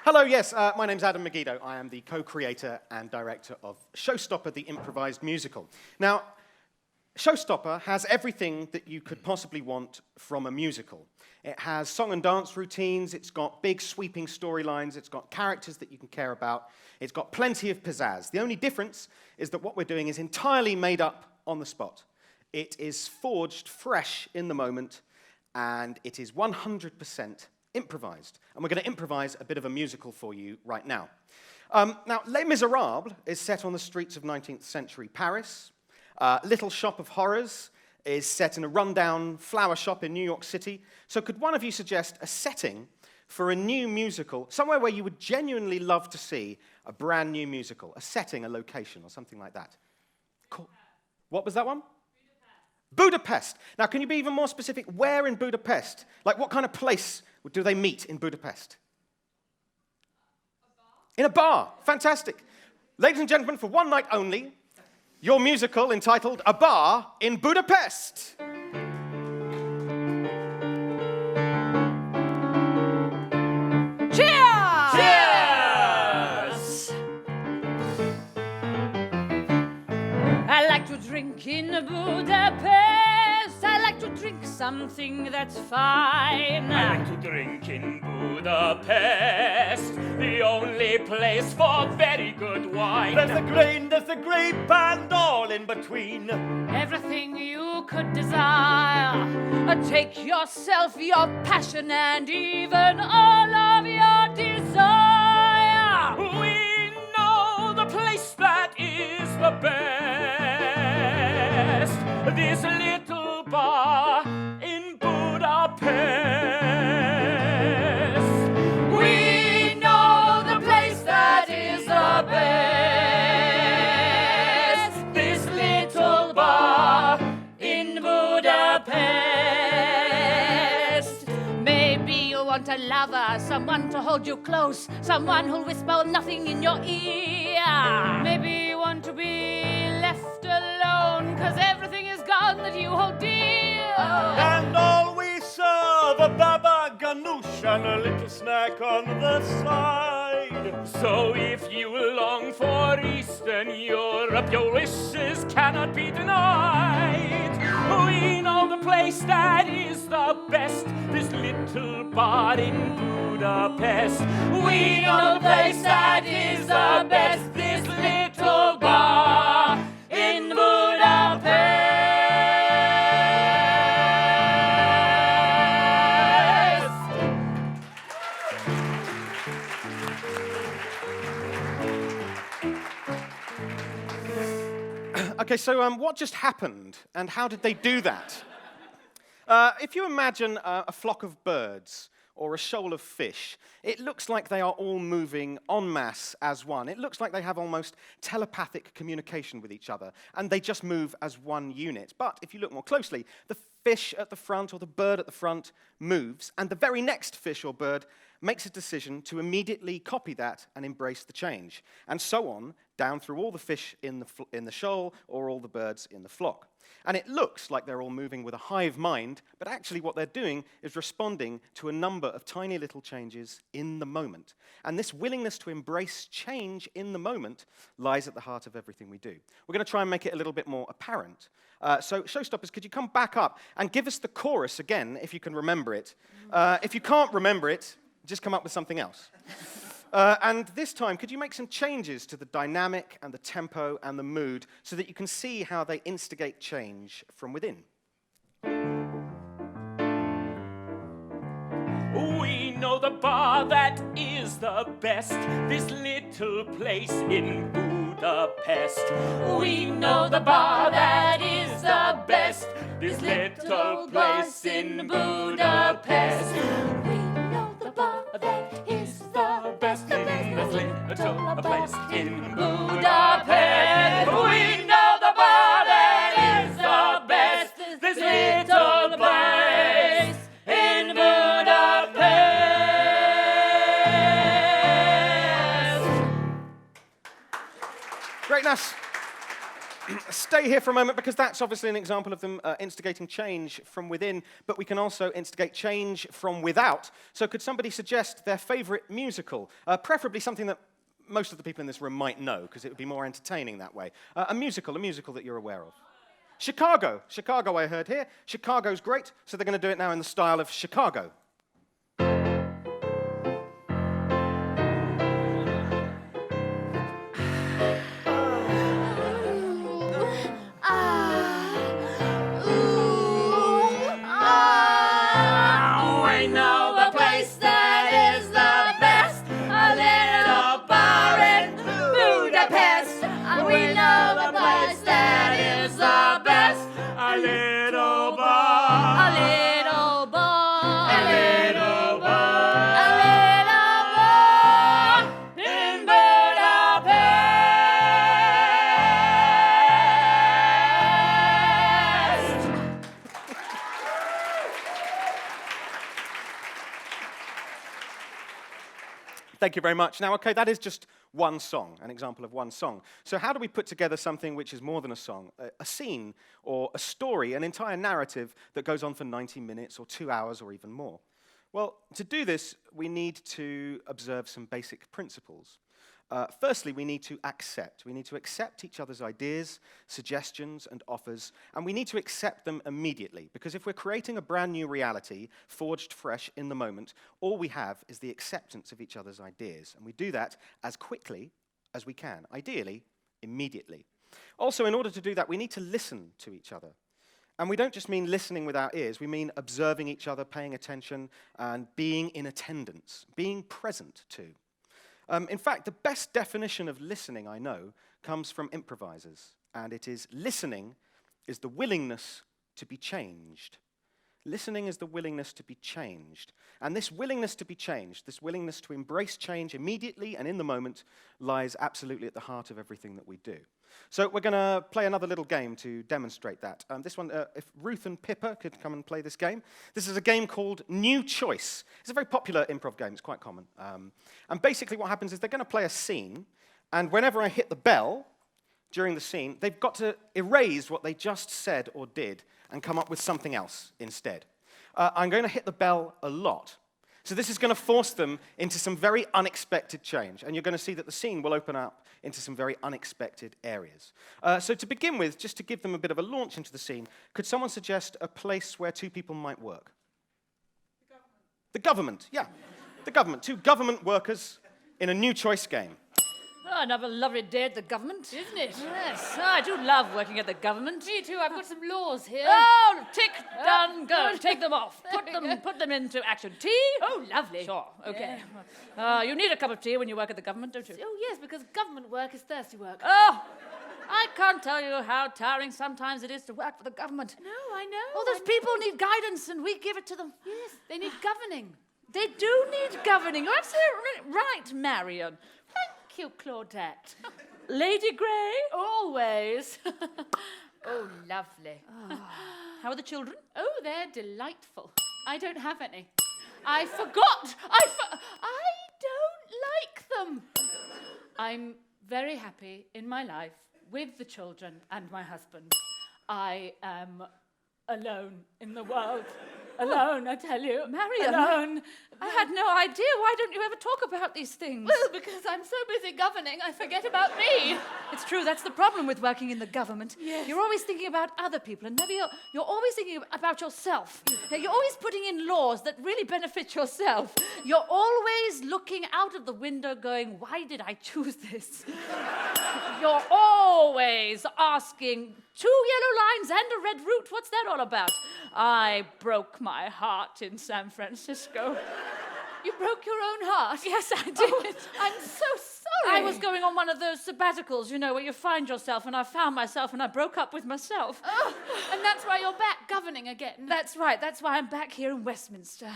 Hello, yes, my name's Adam Megiddo. I am the co-creator and director of Showstopper, the improvised musical. Now, Showstopper has everything that you could possibly want from a musical. It has song and dance routines, it's got big sweeping storylines, it's got characters that you can care about, it's got plenty of pizzazz. The only difference is that what we're doing is entirely made up on the spot. It is forged fresh in the moment, and it is 100% improvised. And we're going to improvise a bit of a musical for you right now. Now, Les Miserables is set on the streets of 19th century Paris. Little Shop of Horrors is set in a rundown flower shop in New York City. So could one of you suggest a setting for a new musical, somewhere where you would genuinely love to see a brand new musical, a setting, a location, or something like that? Cool. What was that one? Budapest. Now, can you be even more specific? Where in Budapest? Like, what kind of place do they meet in Budapest? In a bar. Fantastic. Ladies and gentlemen, for one night only, your musical entitled A Bar in Budapest. Cheers! Cheers! I like to drink in Budapest. I like to drink something that's fine. I like to drink in Budapest, the only place for very good wine. There's the grain, there's the grape, and all in between. Everything you could desire. Take yourself, your passion, and even all of your desire. We know the place that is the best. This little bar in Budapest. We know the place that is the best. This little bar In Budapest. Maybe you want a lover, someone to hold you close, someone who'll whisper nothing in your ear. Maybe you want to be left alone, 'cause everything is gone that you hold dear. And all we serve a baba ganoush and a little snack on the side. So if you long for Eastern Europe, your wishes cannot be denied. We know the place that is the best, this little bar in Budapest. We know the place that is the best, this little bar in Budapest. Okay, so what just happened, and how did they do that? If you imagine a flock of birds or a shoal of fish, it looks like they are all moving en masse as one. It looks like they have almost telepathic communication with each other, and they just move as one unit. But if you look more closely, the fish at the front or the bird at the front moves, and the very next fish or bird makes a decision to immediately copy that and embrace the change, and so on down through all the fish in the shoal or all the birds in the flock. And it looks like they're all moving with a hive mind, but actually what they're doing is responding to a number of tiny little changes in the moment. And this willingness to embrace change in the moment lies at the heart of everything we do. We're going to try and make it a little bit more apparent. So, Showstoppers, could you come back up and give us the chorus again, if you can remember it? If you can't remember it, just come up with something else. And this time, could you make some changes to the dynamic and the tempo and the mood so that you can see how they instigate change from within? We know the bar that is the best, this little place in Budapest. We know the bar that is the best, this little place in Budapest. We know the bar that is the best, This little place in Budapest. We know the bar that is the best, this little place in Budapest. Great, now stay stay here for a moment because that's obviously an example of them instigating change from within, but we can also instigate change from without. So could somebody suggest their favorite musical, preferably something that most of the people in this room might know, because it would be more entertaining that way. A musical that you're aware of. Chicago, I heard here. Chicago's great, so they're going to do it now in the style of Chicago. Thank you very much. Now, okay, that is just one song, an example of one song. So how do we put together something which is more than a song, a scene or a story, an entire narrative that goes on for 90 minutes or 2 hours or even more? Well, to do this, we need to observe some basic principles. Firstly, we need to accept. We need to accept each other's ideas, suggestions, and offers, and we need to accept them immediately, because if we're creating a brand new reality, forged fresh in the moment, all we have is the acceptance of each other's ideas, and we do that as quickly as we can, ideally, immediately. Also, in order to do that, we need to listen to each other. And we don't just mean listening with our ears, we mean observing each other, paying attention, and being in attendance, being present too. In fact, the best definition of listening I know comes from improvisers, and it is listening is the willingness to be changed. Listening is the willingness to be changed. And this willingness to be changed, this willingness to embrace change immediately and in the moment, lies absolutely at the heart of everything that we do. So we're going to play another little game to demonstrate that. This one, if Ruth and Pippa could come and play this game. This is a game called New Choice. It's a very popular improv game. It's quite common. And basically what happens is they're going to play a scene, and whenever I hit the bell during the scene, they've got to erase what they just said or did and come up with something else instead. I'm going to hit the bell a lot. So this is going to force them into some very unexpected change, and you're going to see that the scene will open up into some very unexpected areas. So to begin with, just to give them a bit of a launch into the scene, could someone suggest a place where two people might work? The government, yeah. The government. Two government workers in a new choice game. Oh, another lovely day at the government. Isn't it? Yes, I do love working at the government. Me too, I've got some laws here. Oh, tick, done, go. Take them off. Put them into action. Tea? Oh, lovely. Sure, okay. You need a cup of tea when you work at the government, don't you? Oh, yes, because government work is thirsty work. Oh, I can't tell you how tiring sometimes it is to work for the government. No, I know. All those people need guidance, and we give it to them. Yes, they need governing. They do need governing. You're absolutely right, Marion. Thank you, Claudette. Lady Grey? Always. Oh, lovely. How are the children? Oh, they're delightful. I don't have any. I forgot. I don't like them. I'm very happy in my life with the children and my husband. I am alone in the world. Alone, I tell you. Marion. Alone. I had no idea. Why don't you ever talk about these things? Well, because I'm so busy governing, I forget about me. It's true, that's the problem with working in the government. Yes. You're always thinking about other people, and never you're always thinking about yourself. Now, you're always putting in laws that really benefit yourself. You're always looking out of the window going, why did I choose this? You're always asking, 2 yellow lines and a red route, what's that all about? I broke my heart in San Francisco. You broke your own heart? Yes, I did. Oh, I'm so sorry. I was going on one of those sabbaticals, you know, where you find yourself, and I found myself, and I broke up with myself. Oh, and that's why you're back governing again. That's right. That's why I'm back here in Westminster,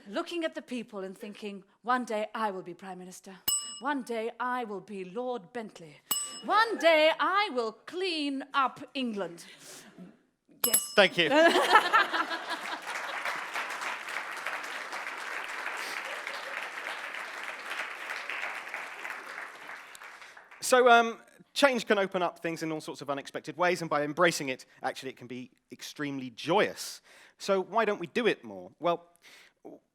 looking at the people and thinking, one day I will be Prime Minister. One day I will be Lord Bentley. One day I will clean up England. Yes. Thank you. So change can open up things in all sorts of unexpected ways, and by embracing it, actually, it can be extremely joyous. So why don't we do it more? Well,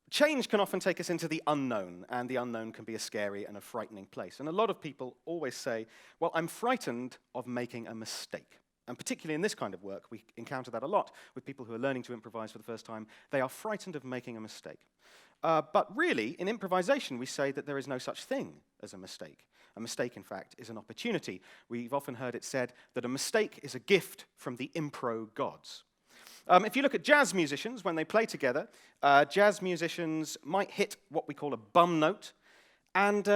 change can often take us into the unknown, and the unknown can be a scary and a frightening place. And a lot of people always say, well, I'm frightened of making a mistake. And particularly in this kind of work, we encounter that a lot with people who are learning to improvise for the first time. They are frightened of making a mistake. But really, in improvisation, we say that there is no such thing as a mistake. A mistake, in fact, is an opportunity. We've often heard it said that a mistake is a gift from the impro gods. If you look at jazz musicians, when they play together, jazz musicians might hit what we call a bum note, and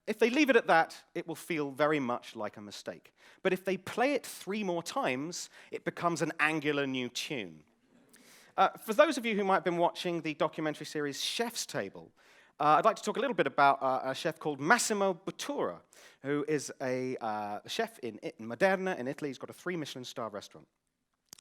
if they leave it at that, it will feel very much like a mistake. But if they play it 3 more times, it becomes an angular new tune. For those of you who might have been watching the documentary series Chef's Table, I'd like to talk a little bit about a chef called Massimo Bottura, who is a chef in Modena in Italy. He's got a 3 Michelin star restaurant.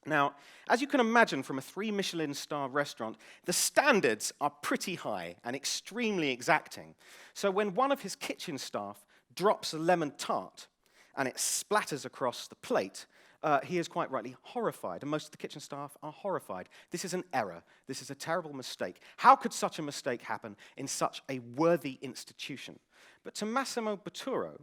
Now, as you can imagine from a 3 Michelin star restaurant, the standards are pretty high and extremely exacting. So when one of his kitchen staff drops a lemon tart and it splatters across the plate, he is quite rightly horrified, and most of the kitchen staff are horrified. This is an error. This is a terrible mistake. How could such a mistake happen in such a worthy institution? But to Massimo Bottura,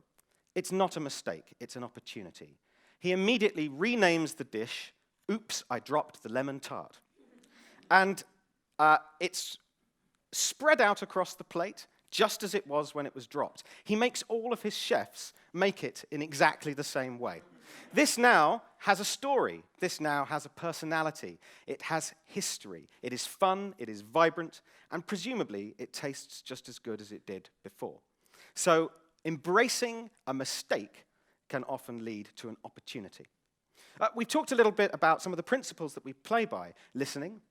it's not a mistake, it's an opportunity. He immediately renames the dish, "Oops, I dropped the lemon tart." And it's spread out across the plate, just as it was when it was dropped. He makes all of his chefs make it in exactly the same way. This now has a story. This now has a personality. It has history. It is fun, it is vibrant, and presumably it tastes just as good as it did before. So embracing a mistake can often lead to an opportunity. We've talked a little bit about some of the principles that we play by, listening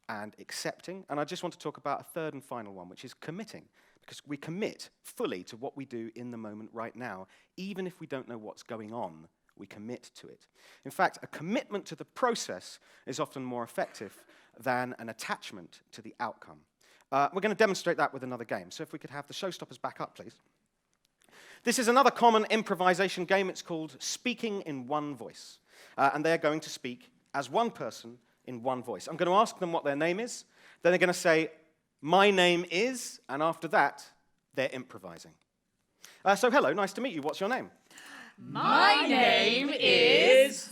and accepting, and I just want to talk about a third and final one, which is committing, because we commit fully to what we do in the moment right now, even if we don't know what's going on. We commit to it. In fact, a commitment to the process is often more effective than an attachment to the outcome. We're going to demonstrate that with another game. So if we could have the Showstoppers back up, please. This is another common improvisation game. It's called Speaking in One Voice. And they're going to speak as one person in one voice. I'm going to ask them what their name is. Then they're going to say, "My name is," and after that, they're improvising. So hello, nice to meet you. What's your name? My name is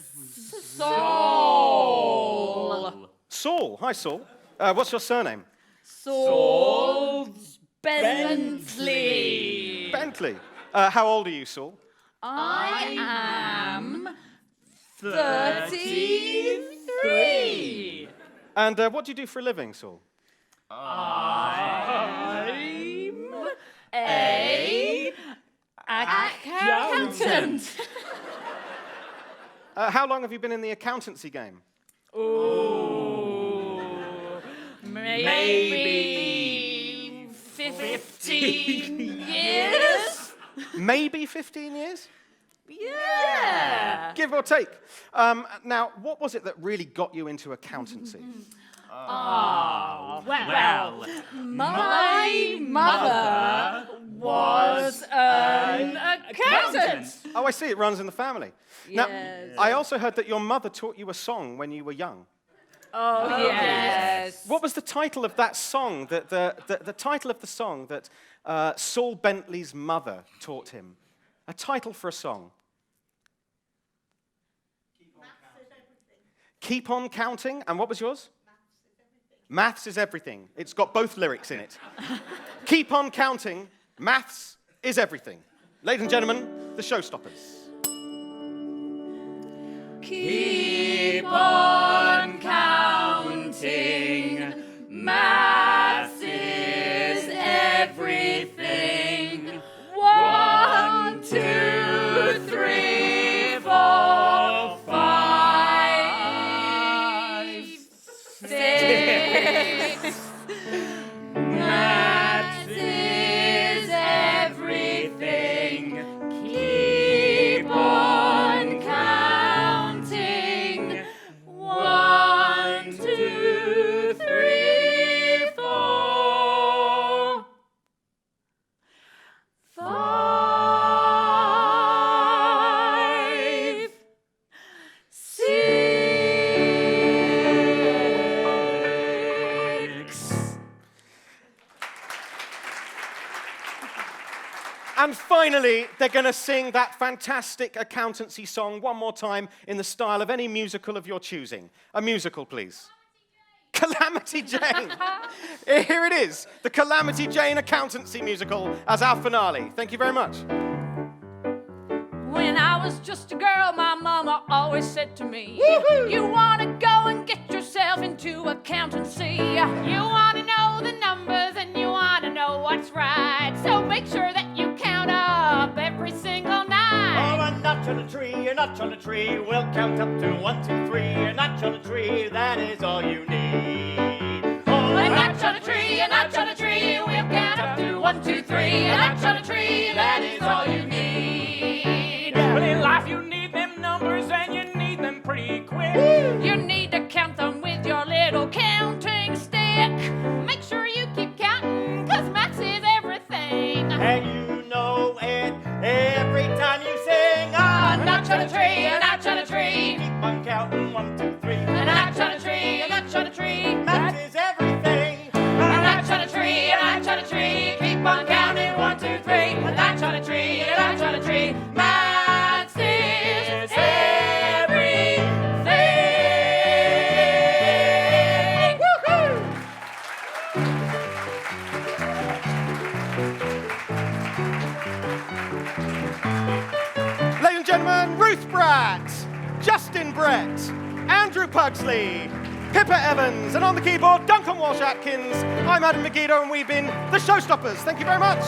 Saul. Saul. Hi, Saul. What's your surname? Saul Bentley. Bentley. How old are you, Saul? I am 33. And what do you do for a living, Saul? I'm a accountant. How long have you been in the accountancy game? Ooh, maybe 15 years? Maybe 15 years? Yeah. Give or take. Now, what was it that really got you into accountancy? Well, my mother was an accountant. Oh, I see. It runs in the family. Yes. Now, I also heard that your mother taught you a song when you were young. Oh, yes. What was the title of that song? The title of the song that Saul Bentley's mother taught him? A title for a song. Keep on counting. And what was yours? Maths is everything. It's got both lyrics in it. Keep on counting. Maths is everything. Ladies and gentlemen, the Showstoppers. Keep on counting. Maths is everything. 1, 2, 3, 4, 5, 6. Maths is everything. Keep on counting. And finally, they're going to sing that fantastic accountancy song one more time in the style of any musical of your choosing. A musical, please. Calamity Jane. Here it is, the Calamity Jane accountancy musical as our finale. Thank you very much. When I was just a girl, my mama always said to me, Woohoo! you want to go and get yourself into accountancy. You want to know the numbers and you want to know what's right. So make sure that you count up every single night. Oh, a notch on a tree, a notch on a tree. We'll count up to 1, 2, 3. A notch on a tree, that is all you need. Oh, A notch on a tree, a notch on a tree. We'll count up to 1, 2, 3. A notch on a tree, that is all you need. But in life you need them numbers and you need them pretty quick. You need to count them with your little counting stick. Make sure you keep counting, 'cause maths is everything. And you know it every time you sing. A notch on a tree, a notch on a tree. Keep on counting 1, 2, 3. A notch on a tree, a notch on a tree. Math is everything. A notch on a tree, a notch on a tree. Keep on counting 1, 2, 3. A notch on a tree, a notch on a tree. Maths is everything. Woohoo! Ladies and gentlemen, Ruth Bratt, Justin Brett, Andrew Pugsley, Pippa Evans, and on the keyboard, Duncan Walsh-Atkins. I'm Adam Megiddo, and we've been the Showstoppers. Thank you very much.